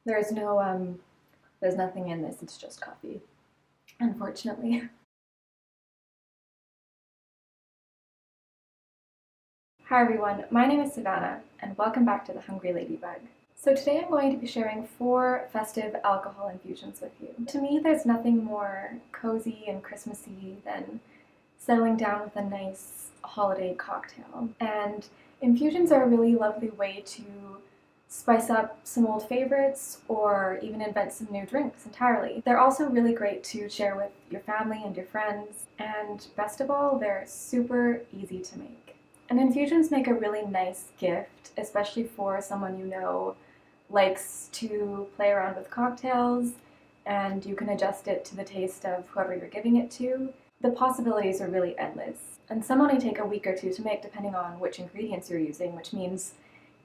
There's nothing in this, it's just coffee, unfortunately. Hi everyone, my name is Savannah, and welcome back to the Hungry Ladybug. So today I'm going to be sharing 4 festive alcohol infusions with you. To me, there's nothing more cozy and Christmassy than settling down with a nice holiday cocktail. And infusions are a really lovely way to spice up some old favorites or even invent some new drinks entirely. They're also really great to share with your family and your friends, and best of all, they're super easy to make. And infusions make a really nice gift, especially for someone you know likes to play around with cocktails, and you can adjust it to the taste of whoever you're giving it to. The possibilities are really endless, and some only take a week or 2 to make depending on which ingredients you're using, which means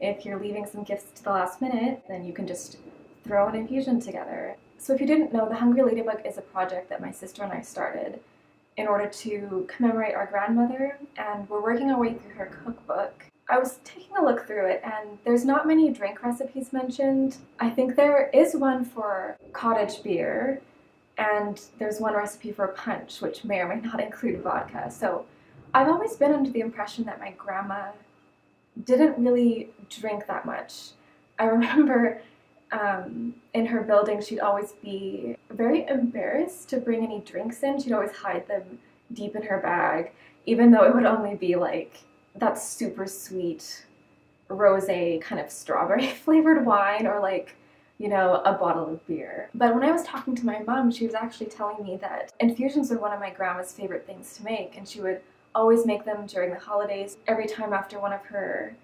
if you're leaving some gifts to the last minute, then you can just throw an infusion together. So if you didn't know, the Hungry Ladybug is a project that my sister and I started in order to commemorate our grandmother, and we're working our way through her cookbook. I was taking a look through it, and there's not many drink recipes mentioned. I think there is one for cottage beer, and there's one recipe for a punch, which may or may not include vodka. So I've always been under the impression that my grandma didn't really drink that much. I remember in her building, she'd always be very embarrassed to bring any drinks in. She'd always hide them deep in her bag, even though it would only be like that super sweet rosé kind of strawberry flavored wine, or like, you know, a bottle of beer. But when I was talking to my mom, she was actually telling me that infusions were one of my grandma's favorite things to make, and she would always make them during the holidays. Every time after one of her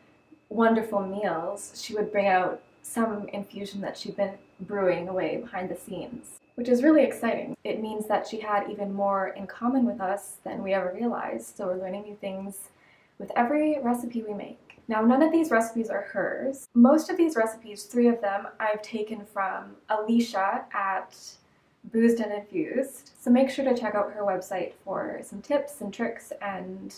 wonderful meals, she would bring out some infusion that she'd been brewing away behind the scenes, which is really exciting. It means that she had even more in common with us than we ever realized, so we're learning new things with every recipe we make. Now, none of these recipes are hers. Most of these recipes, 3 of them, I've taken from Alicia at Boozed and Infused, so make sure to check out her website for some tips and tricks and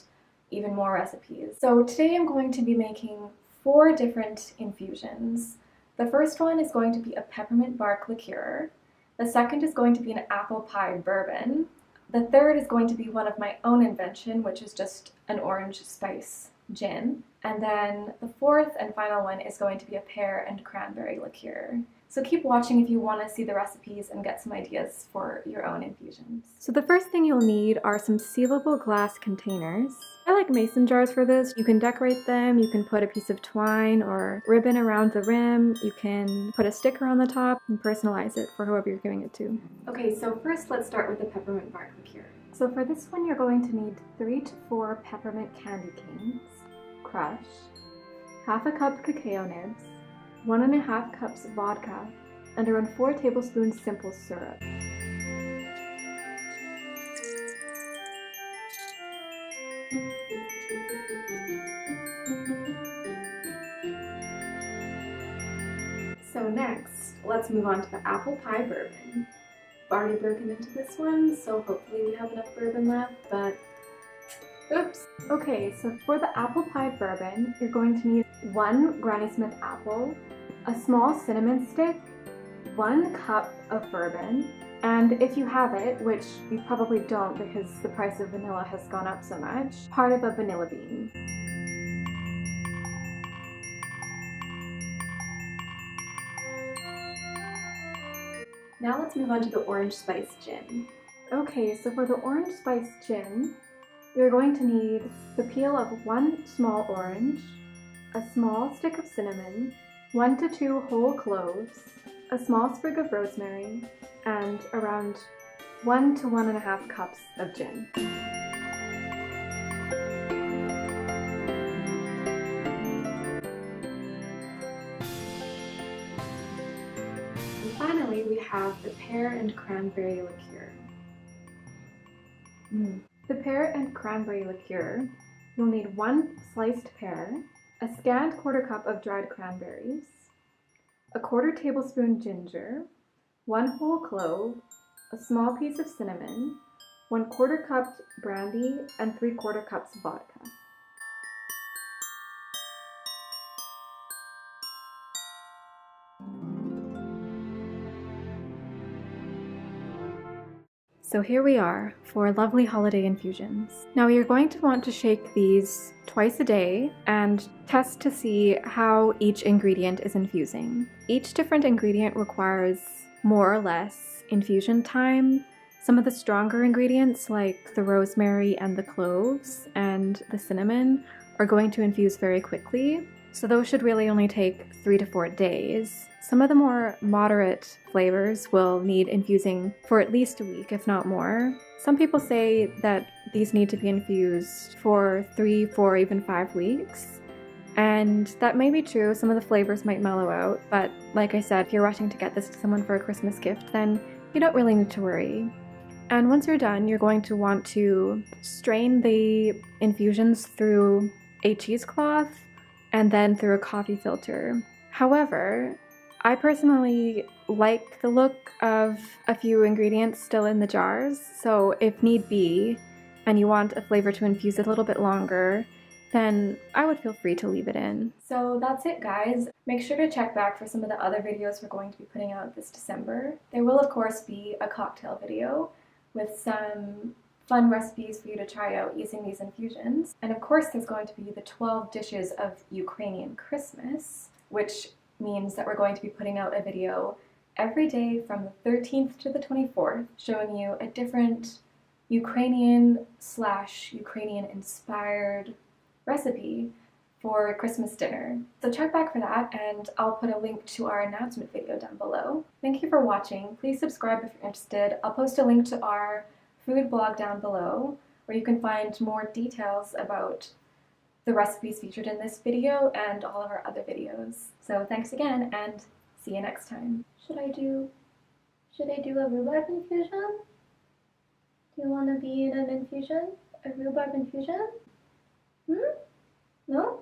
even more recipes. So today I'm going to be making 4 different infusions. The first one is going to be a peppermint bark liqueur. The second is going to be an apple pie bourbon. The third is going to be one of my own invention, which is just an orange spice gin. And then the 4th and final one is going to be a pear and cranberry liqueur. So keep watching if you want to see the recipes and get some ideas for your own infusions. So the first thing you'll need are some sealable glass containers. I like mason jars for this. You can decorate them, you can put a piece of twine or ribbon around the rim, you can put a sticker on the top and personalize it for whoever you're giving it to. Okay, so first let's start with the peppermint bark liqueur. So for this one you're going to need 3 to 4 peppermint candy canes, crushed, half a cup cacao nibs, 1.5 cups vodka, and around 4 tablespoons simple syrup. So next, let's move on to the apple pie bourbon. I've already broken into this one, so hopefully we have enough bourbon left, but oops. Okay, so for the apple pie bourbon, you're going to need 1 Granny Smith apple, a small cinnamon stick, 1 cup of bourbon, and if you have it, which you probably don't because the price of vanilla has gone up so much, part of a vanilla bean. Now let's move on to the orange spice gin. Okay, so for the orange spice gin, you're going to need the peel of 1 small orange, a small stick of cinnamon, 1 to 2 whole cloves, a small sprig of rosemary, and around 1 to 1.5 cups of gin. And finally, we have the pear and cranberry liqueur. The pear and cranberry liqueur, you'll need 1 sliced pear, a scant 1/4 cup of dried cranberries, a 1/4 tablespoon ginger, 1 whole clove, a small piece of cinnamon, 1/4 cup brandy, and 3/4 cups vodka. So here we are for lovely holiday infusions. Now you're going to want to shake these twice a day and test to see how each ingredient is infusing. Each different ingredient requires more or less infusion time. Some of the stronger ingredients like the rosemary and the cloves and the cinnamon are going to infuse very quickly. So those should really only take 3 to 4 days. Some of the more moderate flavors will need infusing for at least a week, if not more. Some people say that these need to be infused for 3, 4, even 5 weeks. And that may be true, some of the flavors might mellow out, but like I said, if you're rushing to get this to someone for a Christmas gift, then you don't really need to worry. And once you're done, you're going to want to strain the infusions through a cheesecloth and then through a coffee filter. However, I personally like the look of a few ingredients still in the jars, so if need be, and you want a flavor to infuse it a little bit longer, then I would feel free to leave it in. So that's it, guys. Make sure to check back for some of the other videos we're going to be putting out this December. There will of course be a cocktail video with some fun recipes for you to try out using these infusions. And of course there's going to be the 12 dishes of Ukrainian Christmas, which means that we're going to be putting out a video every day from the 13th to the 24th, showing you a different Ukrainian inspired recipe for Christmas dinner. So check back for that, and I'll put a link to our announcement video down below. Thank you for watching. Please subscribe if you're interested. I'll post a link to our food blog down below, where you can find more details about the recipes featured in this video and all of our other videos. So thanks again, and see you next time. Should I do a rhubarb infusion? Do you want to be in an infusion? A rhubarb infusion? No?